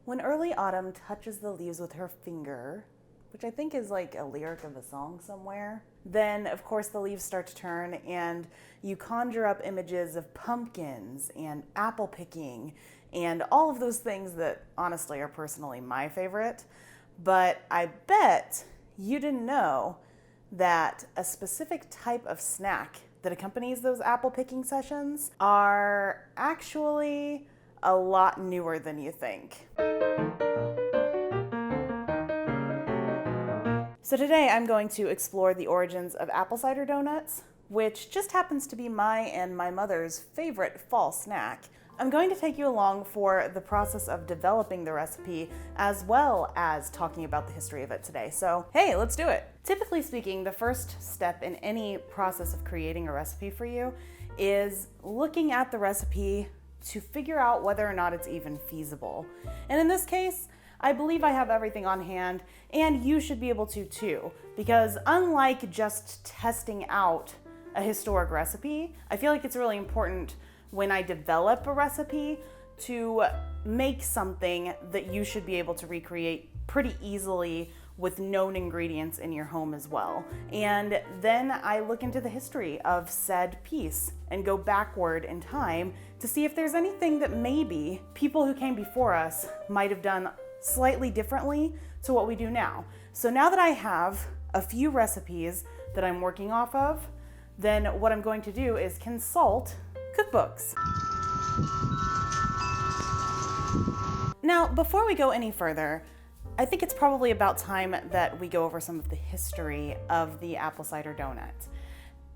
When early autumn touches the leaves with her finger, which I think is like a lyric of a song somewhere, then of course the leaves start to turn and you conjure up images of pumpkins and apple picking and all of those things that honestly are personally my favorite. But I bet you didn't know that a specific type of snack that accompanies those apple picking sessions are actually a lot newer than you think. So today I'm going to explore the origins of apple cider donuts, which just happens to be my and my mother's favorite fall snack. I'm going to take you along for the process of developing the recipe as well as talking about the history of it today. So hey, let's do it. Typically speaking, the first step in any process of creating a recipe for you is looking at the recipe to figure out whether or not it's even feasible. And in this case, I believe I have everything on hand, and you should be able to too, because unlike just testing out a historic recipe, I feel like it's really important when I develop a recipe to make something that you should be able to recreate pretty easily with known ingredients in your home as well. And then I look into the history of said piece and go backward in time to see if there's anything that maybe people who came before us might have done slightly differently to what we do now. So now that I have a few recipes that I'm working off of, then what I'm going to do is consult cookbooks. Now, before we go any further, I think it's probably about time that we go over some of the history of the apple cider donut.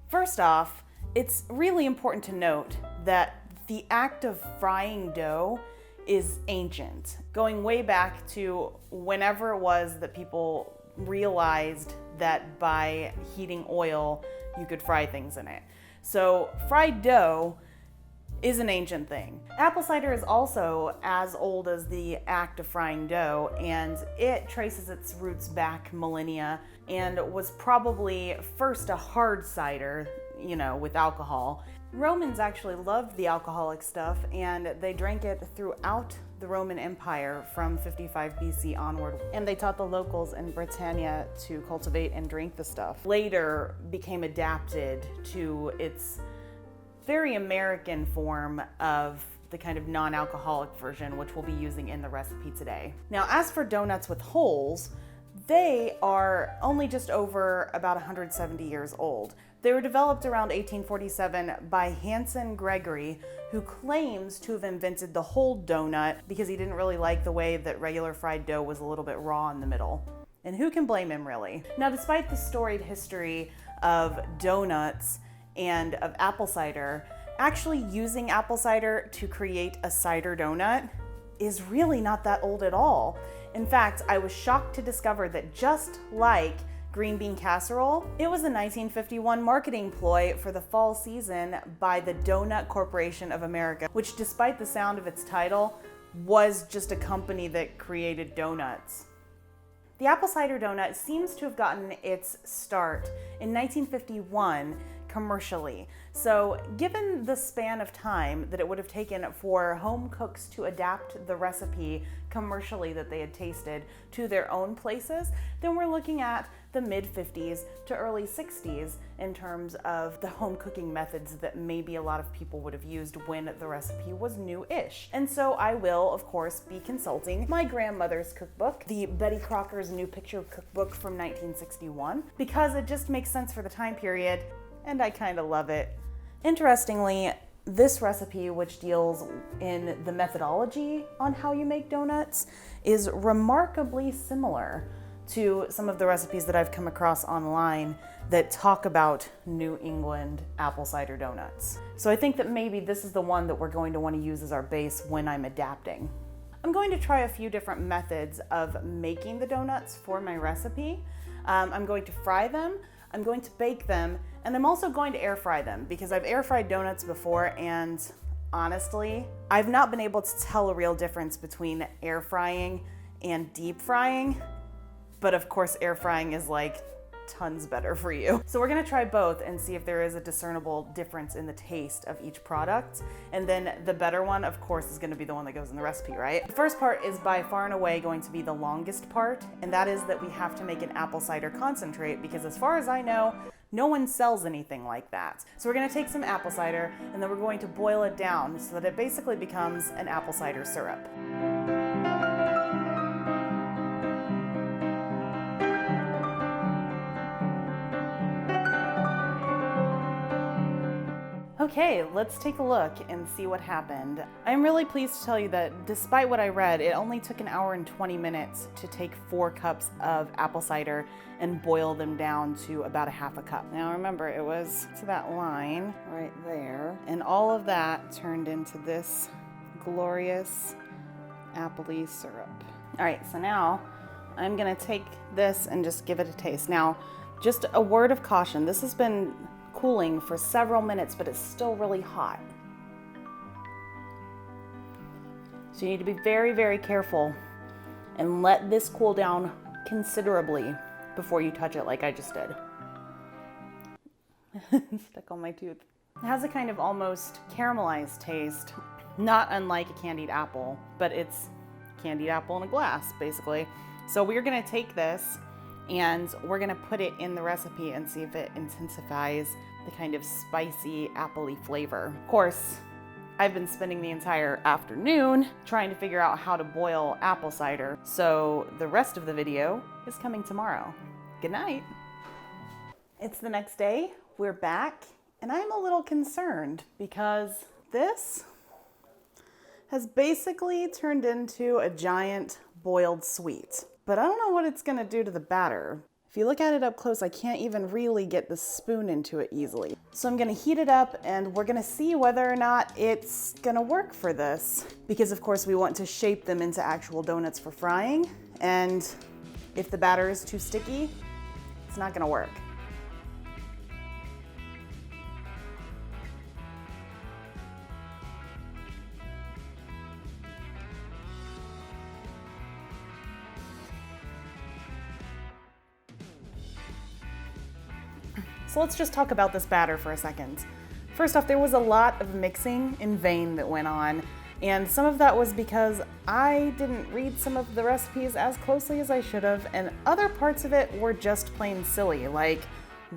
First off, it's really important to note that the act of frying dough is ancient, going way back to whenever it was that people realized that by heating oil, you could fry things in it. So fried dough is an ancient thing. Apple cider is also as old as the act of frying dough, and it traces its roots back millennia and was probably first a hard cider, with alcohol. Romans actually loved the alcoholic stuff, and they drank it throughout the Roman Empire from 55 BC onward, and they taught the locals in Britannia to cultivate and drink the stuff. Later became adapted to its very American form of the kind of non-alcoholic version, which we'll be using in the recipe today. Now, as for donuts with holes, they are only just over about 170 years old. They were developed around 1847 by Hanson Gregory, who claims to have invented the whole donut because he didn't really like the way that regular fried dough was a little bit raw in the middle. And who can blame him, really? Now, despite the storied history of donuts and of apple cider, actually using apple cider to create a cider donut is really not that old at all. In fact, I was shocked to discover that just like green bean casserole, it was a 1951 marketing ploy for the fall season by the Donut Corporation of America, which, despite the sound of its title, was just a company that created donuts. The apple cider donut seems to have gotten its start in 1951 commercially. So given the span of time that it would have taken for home cooks to adapt the recipe commercially that they had tasted to their own places, then we're looking at the mid-50s to early 60s in terms of the home cooking methods that maybe a lot of people would have used when the recipe was new-ish. And so I will, of course, be consulting my grandmother's cookbook, the Betty Crocker's New Picture Cookbook from 1961, because it just makes sense for the time period, and I kind of love it. Interestingly, this recipe, which deals in the methodology on how you make donuts, is remarkably similar to some of the recipes that I've come across online that talk about New England apple cider donuts. So I think that maybe this is the one that we're going to want to use as our base when I'm adapting. I'm going to try a few different methods of making the donuts for my recipe. I'm going to fry them, I'm going to bake them, and I'm also going to air fry them because I've air fried donuts before, and honestly, I've not been able to tell a real difference between air frying and deep frying. But of course, air frying is like tons better for you. So we're gonna try both and see if there is a discernible difference in the taste of each product. And then the better one, of course, is gonna be the one that goes in the recipe, right? The first part is by far and away going to be the longest part, and that is that we have to make an apple cider concentrate, because as far as I know, no one sells anything like that. So we're gonna take some apple cider and then we're going to boil it down so that it basically becomes an apple cider syrup. Okay, let's take a look and see what happened. I'm really pleased to tell you that despite what I read, it only took 1 hour and 20 minutes to take 4 cups of apple cider and boil them down to about 1/2 cup. Now remember, it was to that line right there, and all of that turned into this glorious appley syrup. All right, so now I'm gonna take this and just give it a taste. Now, just a word of caution, this has been cooling for several minutes, but it's still really hot. So you need to be very, very careful and let this cool down considerably before you touch it like I just did. Stuck on my tooth. It has a kind of almost caramelized taste, not unlike a candied apple, but it's candied apple in a glass, basically. So we're gonna take this and we're gonna put it in the recipe and see if it intensifies the kind of spicy, appley flavor. Of course, I've been spending the entire afternoon trying to figure out how to boil apple cider, so the rest of the video is coming tomorrow. Good night. It's the next day, we're back, and I'm a little concerned because this has basically turned into a giant boiled sweet. But I don't know what it's gonna do to the batter. If you look at it up close, I can't even really get the spoon into it easily. So I'm gonna heat it up and we're gonna see whether or not it's gonna work for this. Because of course we want to shape them into actual donuts for frying. And if the batter is too sticky, it's not gonna work. So let's just talk about this batter for a second. First off, there was a lot of mixing in vain that went on, and some of that was because I didn't read some of the recipes as closely as I should have, and other parts of it were just plain silly, like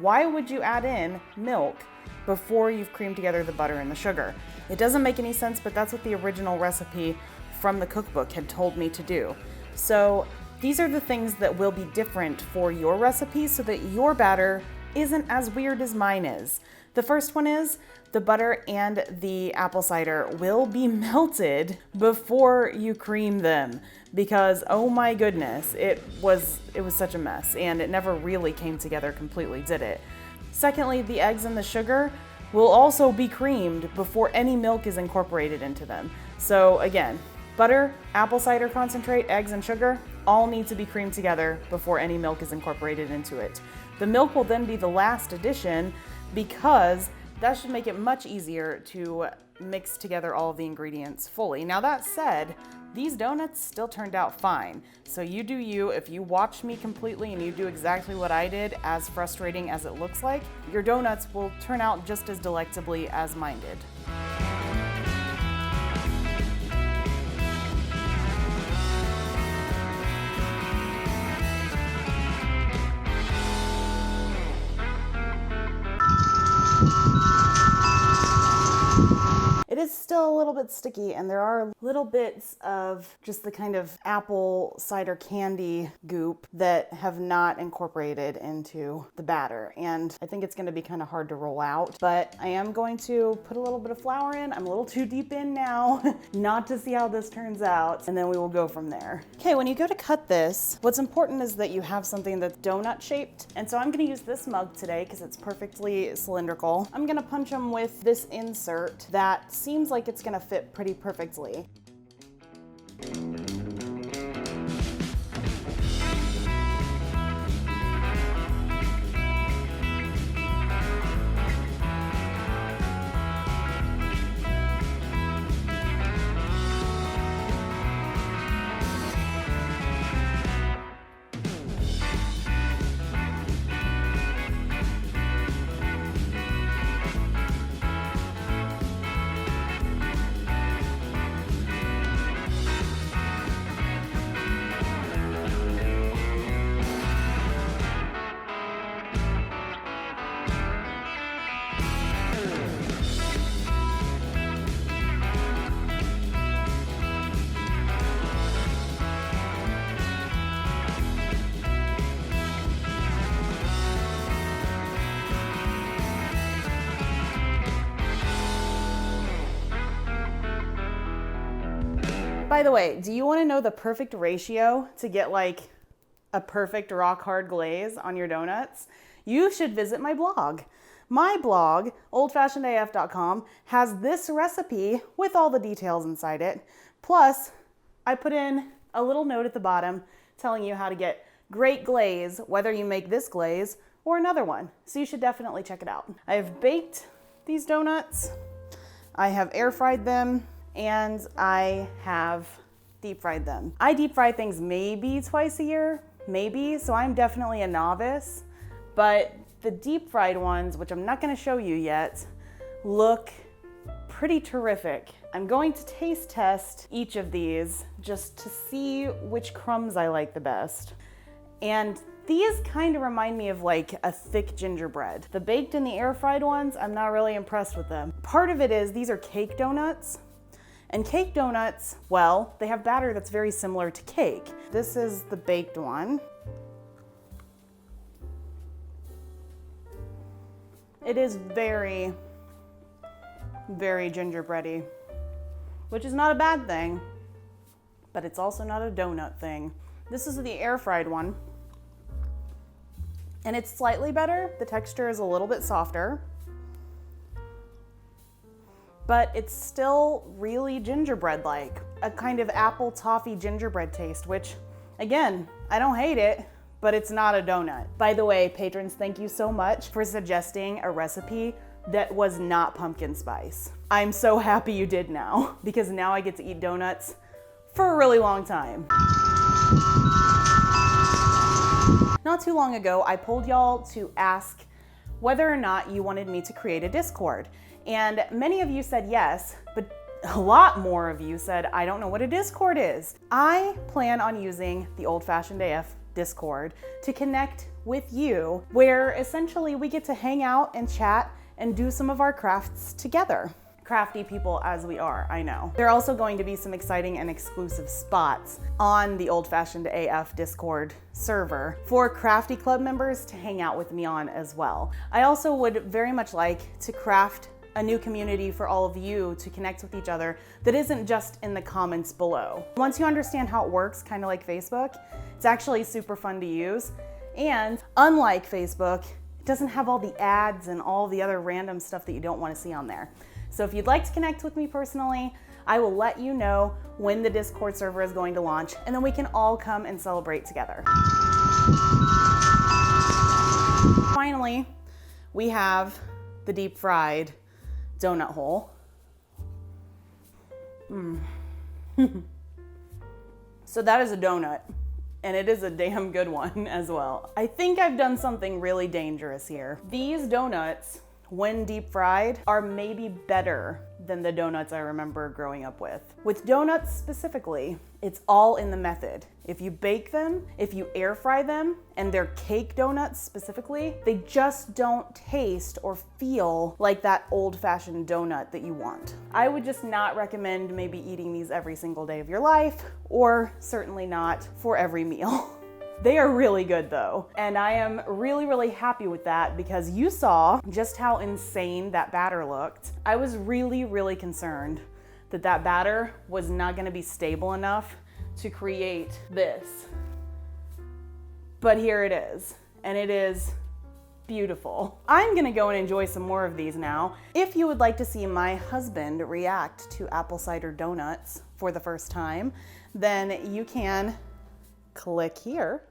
why would you add in milk before you've creamed together the butter and the sugar? It doesn't make any sense, but that's what the original recipe from the cookbook had told me to do. So these are the things that will be different for your recipe so that your batter isn't as weird as mine is. The first one is the butter and the apple cider will be melted before you cream them, because oh my goodness, it was such a mess and it never really came together completely, did it? Secondly, the eggs and the sugar will also be creamed before any milk is incorporated into them. So again, butter, apple cider concentrate, eggs and sugar all need to be creamed together before any milk is incorporated into it. The milk will then be the last addition because that should make it much easier to mix together all of the ingredients fully. Now that said, these donuts still turned out fine. So you do you. If you watch me completely and you do exactly what I did, as frustrating as it looks like, your donuts will turn out just as delectably as mine did. It is still a little bit sticky, and there are little bits of just the kind of apple cider candy goop that have not incorporated into the batter. And I think it's gonna be kind of hard to roll out, but I am going to put a little bit of flour in. I'm a little too deep in now not to see how this turns out, and then we will go from there. Okay, when you go to cut this, what's important is that you have something that's donut shaped. And so I'm gonna use this mug today because it's perfectly cylindrical. I'm gonna punch them with this insert that seems like it's gonna fit pretty perfectly. By the way, do you want to know the perfect ratio to get like a perfect rock hard glaze on your donuts? You should visit my blog. My blog, oldfashionedaf.com, has this recipe with all the details inside it. Plus, I put in a little note at the bottom telling you how to get great glaze, whether you make this glaze or another one. So you should definitely check it out. I have baked these donuts, I have air fried them, and I have deep fried them. I deep fry things maybe twice a year, maybe, so I'm definitely a novice, but the deep fried ones, which I'm not gonna show you yet, look pretty terrific. I'm going to taste test each of these just to see which crumbs I like the best. And these kind of remind me of like a thick gingerbread. The baked and the air fried ones, I'm not really impressed with them. Part of it is these are cake donuts. And cake donuts, well, they have batter that's very similar to cake. This is the baked one. It is very, very gingerbready, which is not a bad thing, but it's also not a donut thing. This is the air fried one, and it's slightly better. The texture is a little bit softer, but it's still really gingerbread-like, a kind of apple toffee gingerbread taste, which again, I don't hate it, but it's not a donut. By the way, patrons, thank you so much for suggesting a recipe that was not pumpkin spice. I'm so happy you did now, because now I get to eat donuts for a really long time. Not too long ago, I polled y'all to ask whether or not you wanted me to create a Discord. And many of you said yes, but a lot more of you said, I don't know what a Discord is. I plan on using the Old Fashioned AF Discord to connect with you, where essentially we get to hang out and chat and do some of our crafts together. Crafty people as we are, I know. There are also going to be some exciting and exclusive spots on the Old Fashioned AF Discord server for crafty club members to hang out with me on as well. I also would very much like to craft a new community for all of you to connect with each other that isn't just in the comments below. Once you understand how it works, kind of like Facebook, it's actually super fun to use. And unlike Facebook, it doesn't have all the ads and all the other random stuff that you don't want to see on there. So if you'd like to connect with me personally, I will let you know when the Discord server is going to launch, and then we can all come and celebrate together. Finally, we have the deep fried donut hole. So that is a donut, and it is a damn good one as well. I think I've done something really dangerous here. These donuts, when deep fried, are maybe better than the donuts I remember growing up with. With donuts specifically, it's all in the method. If you bake them, if you air fry them, and they're cake donuts specifically, they just don't taste or feel like that old-fashioned donut that you want. I would just not recommend maybe eating these every single day of your life, or certainly not for every meal. They are really good though, and I am really, really happy with that because you saw just how insane that batter looked. I was really, really concerned that that batter was not gonna be stable enough to create this. But here it is, and it is beautiful. I'm gonna go and enjoy some more of these now. If you would like to see my husband react to apple cider donuts for the first time, then you can click here